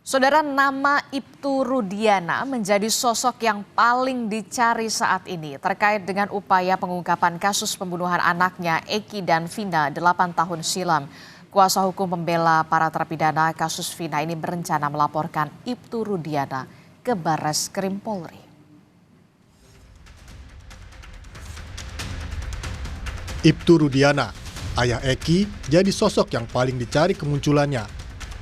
Saudara, nama Ibtu Rudiana menjadi sosok yang paling dicari saat ini terkait dengan upaya pengungkapan kasus pembunuhan anaknya Eki dan Vina 8 tahun silam. Kuasa hukum pembela para terpidana kasus Vina ini berencana melaporkan Ibtu Rudiana ke Barreskrim Polri. Ibtu Rudiana, ayah Eki, jadi sosok yang paling dicari kemunculannya,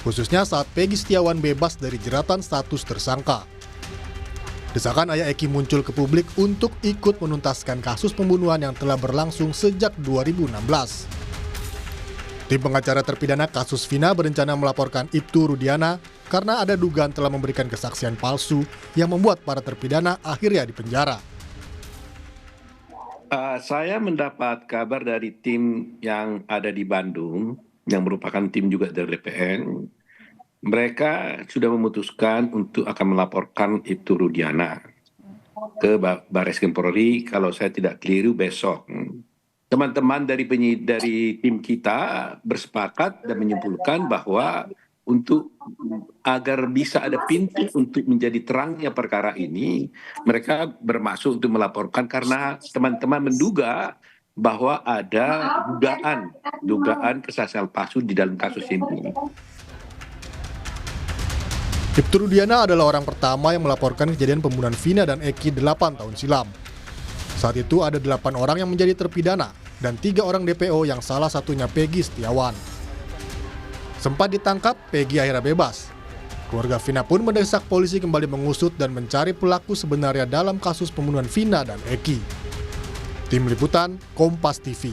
khususnya saat Peggy Setiawan bebas dari jeratan status tersangka. Desakan ayah Eki muncul ke publik untuk ikut menuntaskan kasus pembunuhan yang telah berlangsung sejak 2016. Tim pengacara terpidana kasus Vina berencana melaporkan Ibtu Rudiana karena ada dugaan telah memberikan kesaksian palsu yang membuat para terpidana akhirnya dipenjara. Saya mendapat kabar dari tim yang ada di Bandung, yang merupakan tim juga dari BPN. Mereka sudah memutuskan untuk akan melaporkan Ibtu Rudiana ke Barreskrim Polri kalau saya tidak keliru besok. Teman-teman dari tim kita bersepakat dan menyimpulkan bahwa agar bisa ada pintu untuk menjadi terangnya perkara ini, mereka bermaksud untuk melaporkan karena teman-teman menduga bahwa ada dugaan kesaksian palsu di dalam kasus ini. Ibtu Rudiana adalah orang pertama yang melaporkan kejadian pembunuhan Vina dan Eki 8 tahun silam. Saat itu ada 8 orang yang menjadi terpidana dan 3 orang DPO yang salah satunya Peggy Setiawan. Sempat ditangkap, Peggy akhirnya bebas. Keluarga Vina pun mendesak polisi kembali mengusut dan mencari pelaku sebenarnya dalam kasus pembunuhan Vina dan Eki. Tim Liputan, Kompas TV.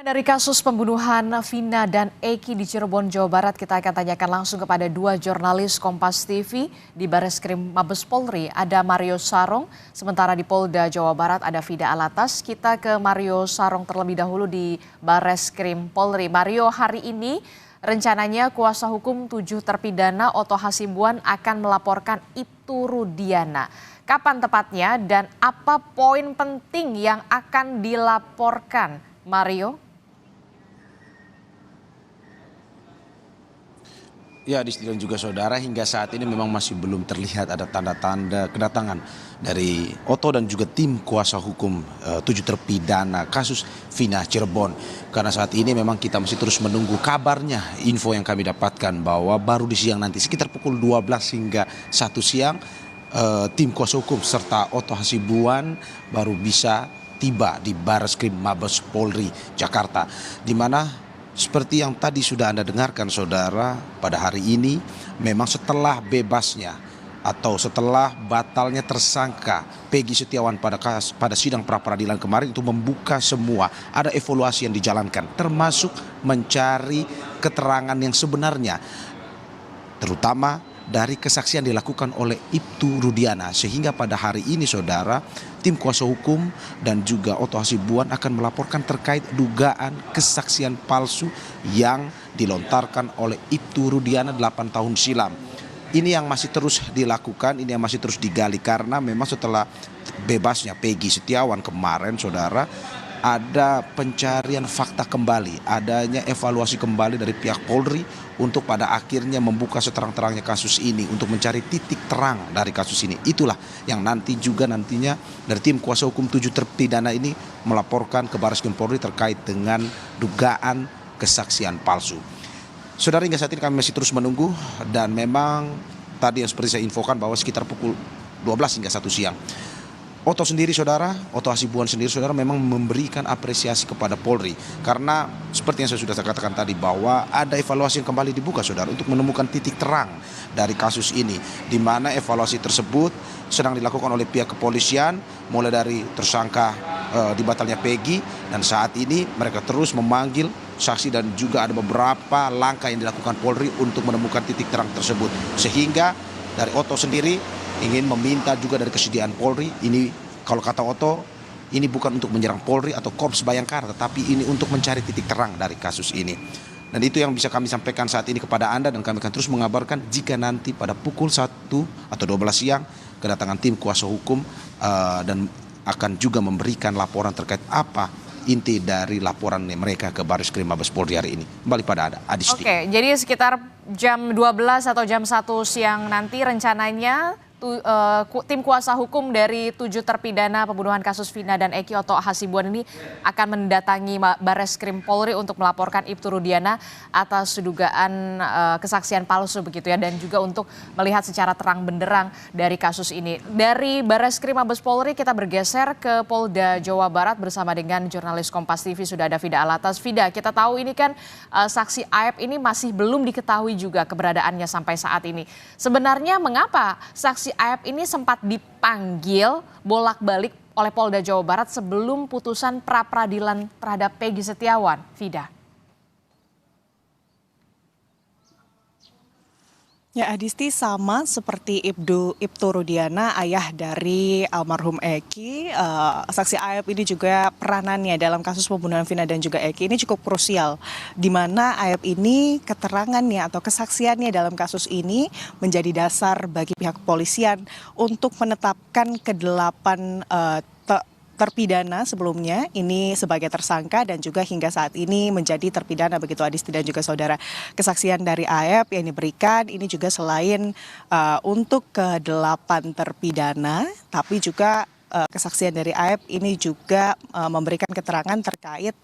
Dari kasus pembunuhan Vina dan Eki di Cirebon, Jawa Barat, kita akan tanyakan langsung kepada 2 jurnalis Kompas TV di Barreskrim Mabes Polri. Ada Mario Sarong, sementara di Polda Jawa Barat ada Fida Alatas. Kita ke Mario Sarong terlebih dahulu di Barreskrim Polri. Mario, hari ini rencananya kuasa hukum 7 terpidana Otto Hasibuan akan melaporkan Ibtu Rudiana. Kapan tepatnya dan apa poin penting yang akan dilaporkan, Mario? Ya, dan juga saudara, hingga saat ini memang masih belum terlihat ada tanda-tanda kedatangan dari Otto dan juga tim kuasa hukum 7 terpidana kasus Vina Cirebon. Karena saat ini memang kita masih terus menunggu kabarnya, info yang kami dapatkan bahwa baru di siang nanti sekitar pukul 12 hingga 1 siang tim kuasa hukum serta Otto Hasibuan baru bisa tiba di Barreskrim Mabes Polri Jakarta, di mana seperti yang tadi sudah Anda dengarkan saudara, pada hari ini memang setelah bebasnya atau setelah batalnya tersangka Peggy Setiawan pada sidang pra-peradilan kemarin itu membuka semua, ada evaluasi yang dijalankan termasuk mencari keterangan yang sebenarnya, terutama dari kesaksian dilakukan oleh Ibtu Rudiana, sehingga pada hari ini saudara, tim kuasa hukum dan juga Otto Hasibuan akan melaporkan terkait dugaan kesaksian palsu yang dilontarkan oleh Ibtu Rudiana 8 tahun silam. Ini yang masih terus dilakukan, ini yang masih terus digali karena memang setelah bebasnya Peggy Setiawan kemarin saudara, ada pencarian fakta kembali, adanya evaluasi kembali dari pihak Polri untuk pada akhirnya membuka seterang-terangnya kasus ini untuk mencari titik terang dari kasus ini. Itulah yang nantinya dari tim kuasa hukum 7 terpidana ini melaporkan ke Barreskrim Polri terkait dengan dugaan kesaksian palsu. Saudara, hingga saat ini kami masih terus menunggu dan memang tadi yang seperti saya infokan bahwa sekitar pukul 12 hingga 1 siang. Otto Hasibuan sendiri saudara memang memberikan apresiasi kepada Polri karena seperti yang saya sudah katakan tadi bahwa ada evaluasi yang kembali dibuka saudara untuk menemukan titik terang dari kasus ini, di mana evaluasi tersebut sedang dilakukan oleh pihak kepolisian mulai dari tersangka di batalnya Peggy, dan saat ini mereka terus memanggil saksi dan juga ada beberapa langkah yang dilakukan Polri untuk menemukan titik terang tersebut, sehingga dari Otto sendiri ingin meminta juga dari kesediaan Polri. Ini kalau kata Otto, ini bukan untuk menyerang Polri atau Korps Bayangkara, tetapi ini untuk mencari titik terang dari kasus ini. Dan itu yang bisa kami sampaikan saat ini kepada Anda, dan kami akan terus mengabarkan jika nanti pada pukul 1 atau 12 siang kedatangan tim kuasa hukum dan akan juga memberikan laporan terkait apa inti dari laporan mereka ke Baris Krim Mabes Polri hari ini. Kembali pada Adisti. Oke, jadi sekitar jam 12 atau jam 1 siang nanti rencananya tim kuasa hukum dari 7 terpidana pembunuhan kasus Vina dan Eki Oto Hasibuan ini akan mendatangi Bares Krim Polri untuk melaporkan Ibtu Rudiana atas dugaan kesaksian palsu begitu ya, dan juga untuk melihat secara terang benderang dari kasus ini. Dari Bares Krim Mabes Polri kita bergeser ke Polda Jawa Barat bersama dengan jurnalis Kompas TV sudah ada Fida Alatas. Fida, kita tahu ini kan saksi Aep ini masih belum diketahui juga keberadaannya sampai saat ini. Sebenarnya mengapa saksi Aep ini sempat dipanggil bolak-balik oleh Polda Jawa Barat sebelum putusan pra-peradilan terhadap Peggy Setiawan, Fida? Ya, Adisti, sama seperti Ibtu Rudiana, ayah dari almarhum Eki, saksi Aep ini juga peranannya dalam kasus pembunuhan Vina dan juga Eki ini cukup krusial, di mana Aep ini keterangannya atau kesaksiannya dalam kasus ini menjadi dasar bagi pihak kepolisian untuk menetapkan ke-8 terpidana sebelumnya ini sebagai tersangka dan juga hingga saat ini menjadi terpidana begitu Adisti dan juga saudara. Kesaksian dari Aep yang diberikan ini juga selain untuk ke-8 terpidana, tapi juga kesaksian dari Aep ini juga memberikan keterangan terkait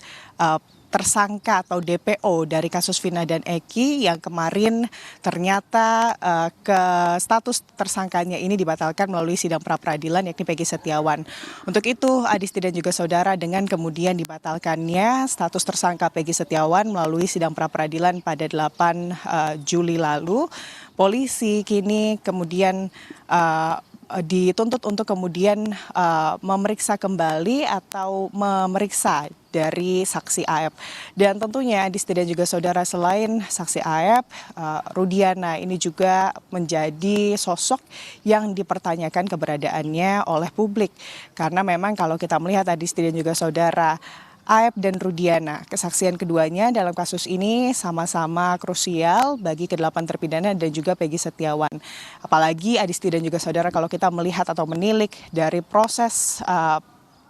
tersangka atau DPO dari kasus Vina dan Eki yang kemarin ternyata ke status tersangkanya ini dibatalkan melalui sidang pra-peradilan yakni Peggy Setiawan. Untuk itu Adisti dan juga saudara, dengan kemudian dibatalkannya status tersangka Peggy Setiawan melalui sidang pra-peradilan pada 8 Juli lalu, polisi kini kemudian dituntut untuk kemudian memeriksa kembali atau memeriksa dari saksi Aep. Dan tentunya Adisti dan juga saudara, selain saksi Aep, Rudiana ini juga menjadi sosok yang dipertanyakan keberadaannya oleh publik. Karena memang kalau kita melihat Adisti dan juga saudara, Aep dan Rudiana, kesaksian keduanya dalam kasus ini sama-sama krusial bagi ke-8 terpidana dan juga Peggy Setiawan. Apalagi Adisti dan juga saudara, kalau kita melihat atau menilik dari proses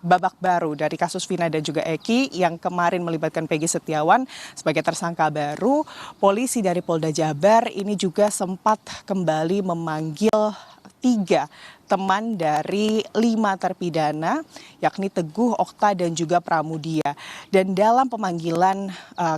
babak baru dari kasus Vina dan juga Eki yang kemarin melibatkan Peggy Setiawan sebagai tersangka baru, polisi dari Polda Jabar ini juga sempat kembali memanggil 3 teman dari 5 terpidana, yakni Teguh, Okta, dan juga Pramudia. Dan dalam pemanggilan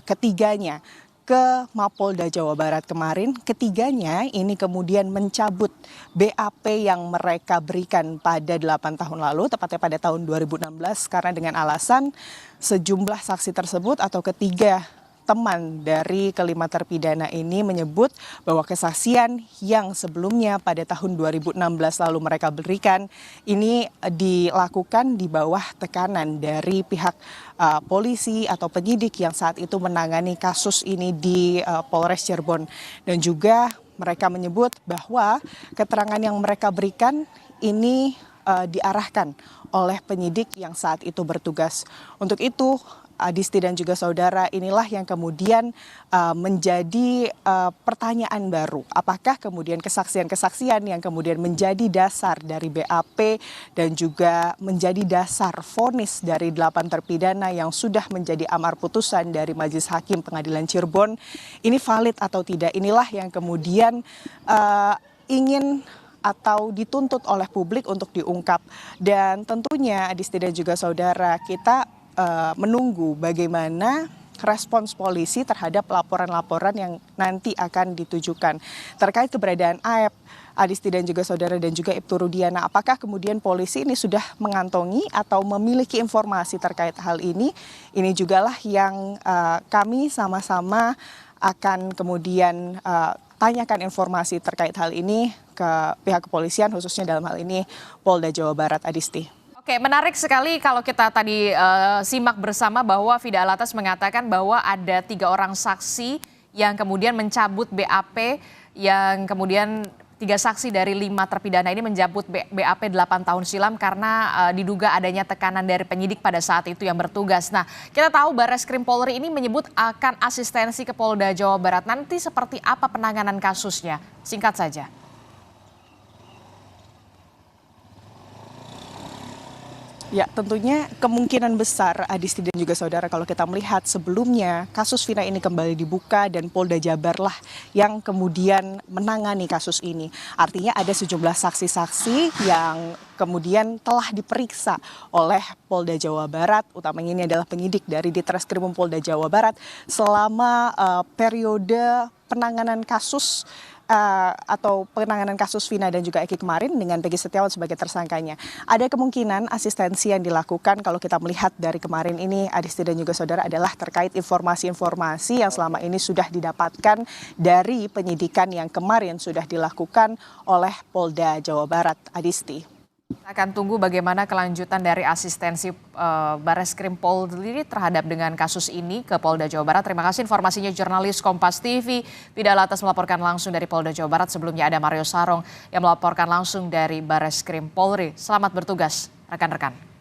ketiganya ke Mapolda Jawa Barat kemarin, ketiganya ini kemudian mencabut BAP yang mereka berikan pada 8 tahun lalu, tepatnya pada tahun 2016, karena dengan alasan sejumlah saksi tersebut atau ketiga teman dari ke-5 terpidana ini menyebut bahwa kesaksian yang sebelumnya pada tahun 2016 lalu mereka berikan ini dilakukan di bawah tekanan dari pihak polisi atau penyidik yang saat itu menangani kasus ini di Polres Cirebon. Dan juga mereka menyebut bahwa keterangan yang mereka berikan ini diarahkan oleh penyidik yang saat itu bertugas. Untuk itu Adisti dan juga saudara, inilah yang kemudian menjadi pertanyaan baru. Apakah kemudian kesaksian-kesaksian yang kemudian menjadi dasar dari BAP dan juga menjadi dasar vonis dari 8 terpidana yang sudah menjadi amar putusan dari Majelis Hakim Pengadilan Cirebon ini valid atau tidak? Inilah yang kemudian ingin atau dituntut oleh publik untuk diungkap. Dan tentunya Adisti dan juga saudara, kita menunggu bagaimana respons polisi terhadap laporan-laporan yang nanti akan ditujukan terkait keberadaan Aep, Adisti dan juga saudara, dan juga Ibtu Rudiana. Apakah kemudian polisi ini sudah mengantongi atau memiliki informasi terkait hal ini? Ini jugalah yang kami sama-sama akan kemudian tanyakan informasi terkait hal ini ke pihak kepolisian, khususnya dalam hal ini Polda Jawa Barat, Adisti. Oke, menarik sekali kalau kita tadi simak bersama bahwa Fida Alatas mengatakan bahwa ada 3 orang saksi yang kemudian mencabut BAP, yang kemudian 3 saksi dari 5 terpidana ini mencabut BAP 8 tahun silam karena diduga adanya tekanan dari penyidik pada saat itu yang bertugas. Nah, kita tahu Bares Krim Polri ini menyebut akan asistensi ke Polda Jawa Barat. Nanti seperti apa penanganan kasusnya? Singkat saja. Ya, tentunya kemungkinan besar Adisti dan juga saudara kalau kita melihat sebelumnya kasus Vina ini kembali dibuka dan Polda Jabar lah yang kemudian menangani kasus ini. Artinya ada sejumlah saksi-saksi yang kemudian telah diperiksa oleh Polda Jawa Barat, utamanya ini adalah penyidik dari Ditreskrimum Polda Jawa Barat selama periode penanganan kasus atau penanganan kasus Vina dan juga Eki kemarin dengan Peggy Setiawan sebagai tersangkanya. Ada kemungkinan asistensi yang dilakukan kalau kita melihat dari kemarin ini Adisti dan juga saudara adalah terkait informasi-informasi yang selama ini sudah didapatkan dari penyidikan yang kemarin sudah dilakukan oleh Polda Jawa Barat. Adisti. Kita akan tunggu bagaimana kelanjutan dari asistensi Bareskrim Polri terhadap dengan kasus ini ke Polda Jawa Barat. Terima kasih informasinya jurnalis Kompas TV, Fida Latas melaporkan langsung dari Polda Jawa Barat. Sebelumnya ada Mario Sarong yang melaporkan langsung dari Bareskrim Polri. Selamat bertugas rekan-rekan.